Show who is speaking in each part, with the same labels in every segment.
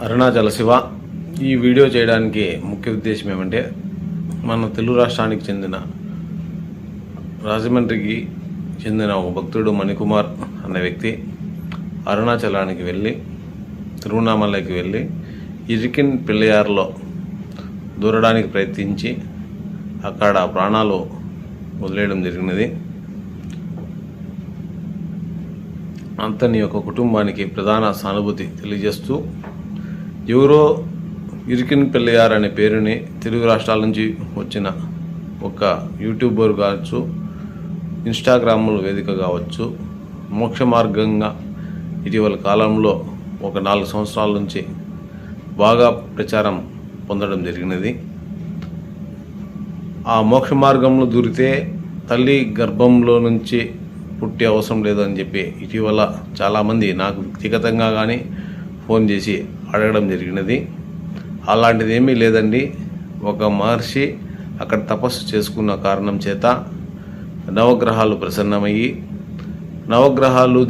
Speaker 1: అరుణాచల శివ. ఈ వీడియో చేయడానికి ముఖ్య ఉద్దేశం ఏమంటే, మన తెలుగు రాష్ట్రానికి చెందిన రాజమండ్రికి చెందిన ఒక భక్తుడు మణికుమార్ అనే వ్యక్తి అరుణాచలానికి వెళ్ళి, తిరువణామలైకి వెళ్ళి ఇరికిన్ పిల్లయార్లో దూరడానికి ప్రయత్నించి అక్కడ ప్రాణాలు వదిలేయడం జరిగినది. అతని యొక్క కుటుంబానికి ప్రధాన సానుభూతి తెలియజేస్తూ, ఎవరో ఇరికిన్ పిల్లయార్ అనే పేరుని తెలుగు రాష్ట్రాల నుంచి వచ్చిన ఒక యూట్యూబర్ కావచ్చు, ఇన్స్టాగ్రామ్ వేదిక కావచ్చు, మోక్ష మార్గంగా ఇటీవల కాలంలో ఒక 4 సంవత్సరాల నుంచి బాగా ప్రచారం పొందడం జరిగినది. ఆ మోక్ష మార్గంలో దూరితే తల్లి గర్భంలో నుంచి పుట్టే అవసరం లేదని చెప్పి ఇటీవల చాలామంది నాకు వ్యక్తిగతంగా కానీ ఫోన్ చేసి అడగడం జరిగినది. అలాంటిది ఏమీ లేదండి. ఒక మహర్షి అక్కడ తపస్సు చేసుకున్న కారణం చేత నవగ్రహాలు ప్రసన్నమయ్యి, నవగ్రహాలు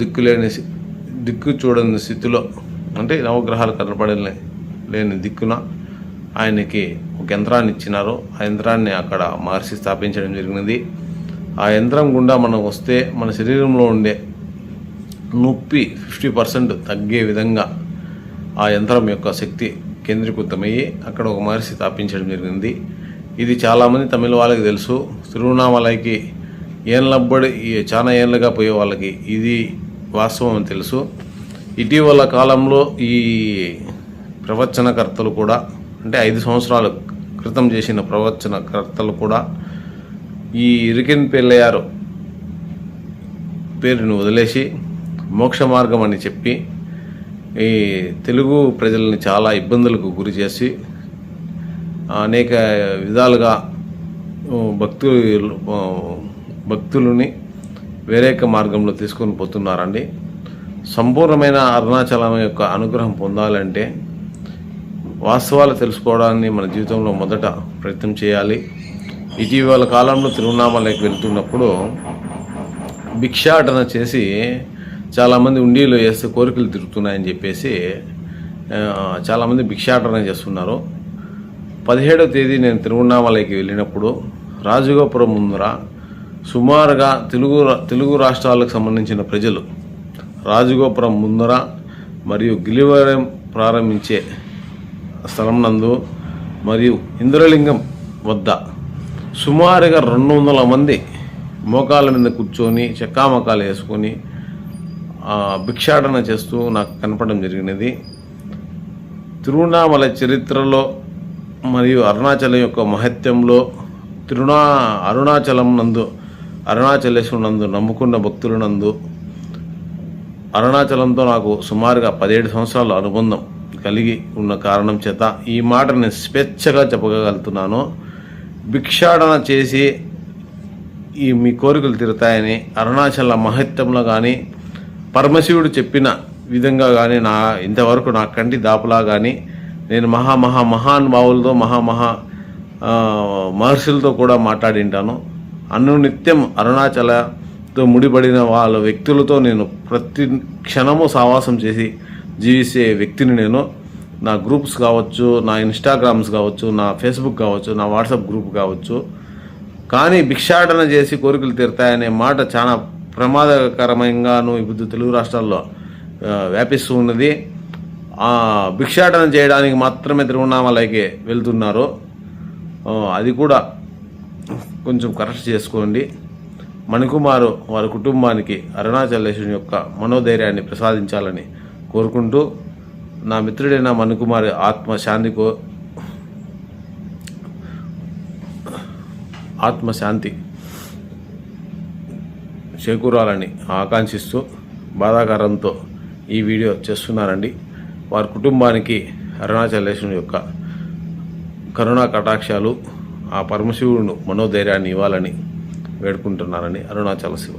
Speaker 1: దిక్కు చూడని స్థితిలో, అంటే నవగ్రహాలు కనపడలేని దిక్కున ఆయనకి ఒక యంత్రాన్ని ఇచ్చినారు. ఆ యంత్రాన్ని అక్కడ మహర్షి స్థాపించడం జరిగినది. ఆ యంత్రం గుండా మనం వస్తే మన శరీరంలో ఉండే నొప్పి 50% తగ్గే విధంగా ఆ యంత్రం యొక్క శక్తి కేంద్రీకృతమయ్యి అక్కడ ఒక మహర్షి స్థాపించడం జరిగింది. ఇది చాలామంది తమిళ వాళ్ళకి తెలుసు. తిరువణామలైకి చాలా ఏళ్ళగా పోయే వాళ్ళకి ఇది వాస్తవం అని తెలుసు. ఇటీవల కాలంలో ఈ ప్రవచనకర్తలు కూడా, అంటే 5 సంవత్సరాల క్రితం చేసిన ప్రవచనకర్తలు కూడా ఈ ఇరికిన్ పిల్లయారు పేరును వదిలేసి మోక్ష మార్గం అని చెప్పి ఈ తెలుగు ప్రజల్ని చాలా ఇబ్బందులకు గురి చేసి అనేక విధాలుగా భక్తులని వేరేక మార్గంలో తీసుకొని పోతున్నారండి. సంపూర్ణమైన అరుణాచలం యొక్క అనుగ్రహం పొందాలంటే వాస్తవాలు తెలుసుకోవడాన్ని మన జీవితంలో మొదట ప్రయత్నం చేయాలి. ఇటీవల కాలంలో తిరువణామలైకి వెళ్తున్నప్పుడు భిక్షాటన చేసి చాలామంది ఉండీలు వేస్తే కోరికలు తిరుగుతున్నాయని చెప్పేసి చాలామంది భిక్షాటన చేస్తున్నారు. 17వ తేదీ నేను తిరువణామలైకి వెళ్ళినప్పుడు రాజగోపురం ముందర సుమారుగా తెలుగు రాష్ట్రాలకు సంబంధించిన ప్రజలు రాజగోపురం ముందర మరియు గిలివరం ప్రారంభించే స్థలం నందు మరియు ఇంద్రలింగం వద్ద సుమారుగా 200 మంది మోకాళ్ళ మీద కూర్చొని చెక్కామకాలు వేసుకొని భిక్షాటన చేస్తూ నాకు కనపడడం జరిగినది. తిరువణామలై చరిత్రలో మరియు అరుణాచలం యొక్క మహత్యంలో అరుణాచలేశ్వరు నందు నమ్ముకున్న భక్తుల నందు అరుణాచలంతో నాకు సుమారుగా 17 సంవత్సరాల అనుబంధం కలిగి ఉన్న కారణం చేత ఈ మాట నేను స్వేచ్ఛగా చెప్పగలుగుతున్నాను. భిక్షాటన చేసి మీ కోరికలు తీరుతాయని అరుణాచల మహత్యంలో కానీ, పరమశివుడు చెప్పిన విధంగా కానీ ఇంతవరకు నా కంటి దాపులా కానీ నేను మహానుభావులతో మహర్షులతో కూడా మాట్లాడింటాను. అనునిత్యం అరుణాచలతో ముడిపడిన వాళ్ళ వ్యక్తులతో నేను ప్రతి క్షణము సావాసం చేసి జీవించే వ్యక్తిని నేను. నా గ్రూప్స్ కావచ్చు, నా ఇన్స్టాగ్రామ్స్ కావచ్చు, నా ఫేస్బుక్ కావచ్చు, నా వాట్సాప్ గ్రూప్ కావచ్చు. కానీ భిక్షాటన చేసి కోరికలు తీరుతాయనే మాట చాలా ప్రమాదకరంగాను ఇప్పుడు తెలుగు రాష్ట్రాల్లో వ్యాపిస్తూ ఉన్నది. భిక్షాటన చేయడానికి మాత్రమే తిరువణామలైకి వెళ్తున్నారు. అది కూడా కొంచెం కరెక్ట్ చేసుకోండి. మణికుమారు వారి కుటుంబానికి అరుణాచలేశ్వరుని యొక్క మనోధైర్యాన్ని ప్రసాదించాలని కోరుకుంటూ, నా మిత్రుడైన మణికుమారి ఆత్మశాంతి చేకూరాలని ఆకాంక్షిస్తూ బాధాకరంతో ఈ వీడియో చేస్తున్నారండి. వారి కుటుంబానికి అరుణాచలేశ్వరుని యొక్క కరుణా కటాక్షాలు, ఆ పరమశివుడు మనోధైర్యాన్ని ఇవ్వాలని వేడుకుంటున్నారని. అరుణాచల శివ.